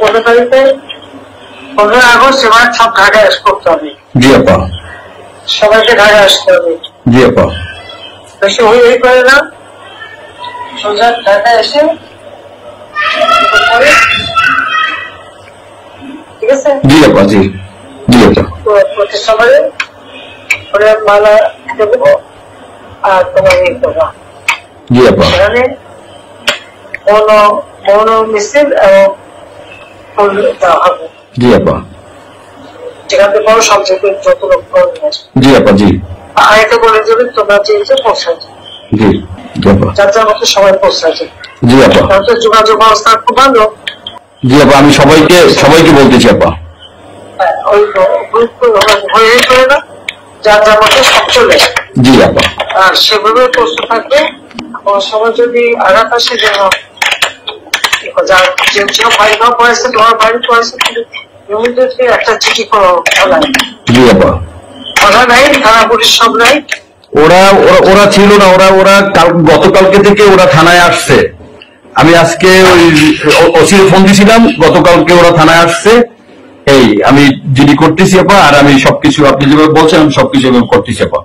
15 তারিখে 15 আগস্ট এবার সব ঢাকায় করতে হবে। জি আপা। সবাইকে ঢাকায় আসতে হবে। জি আপা। বেশি হই করে না, সোজা ঢাকায় এসে ঠিক আছে। জি আপা। জি জি আপা। প্রতি সবাই মালা দেবো আর তোমার ইয়ে করবা। জি আপা। সেখানে মৌন মিছিল এবং ফুল দেওয়া হবে। জি আপা। যেখান থেকে বড় সব থেকে যত লোক করবে। জি আপা। জি। আরেকটা বলে দেবে তোমরা যে পৌঁছায় জি জি আপা। যাত্রার মতো সবাই পৌঁছায়। জি আপা। যোগাযোগ ব্যবস্থা খুব ভালো। জি আপা, আমি সবাইকে বলতেছি আপা। ওই হয়ে করে না যাত্রার মতো সব চলে। জি আপা। আর সেভাবে প্রস্তুত থাকবে। সবাই যদি আঘাত আসে যেন বাড়ি খাওয়া পড়েছে তোমার বাড়ি পড়েছে একটা চিঠি করো। জি আপা। কথা নাই, থানা পুলিশ সব নাই। ওরা ছিল না, ওরা গতকালকে থেকে ওরা থানায় আসছে। আমি আজকে ওই ওসির ফোন দিয়েছিলাম, গতকালকে ওরা থানায় আসছে। এই আমি জিডি করতেছি আপা, আর আমি সবকিছু আপনি যেভাবে বলছেন আমি সবকিছু করতেছি আপা।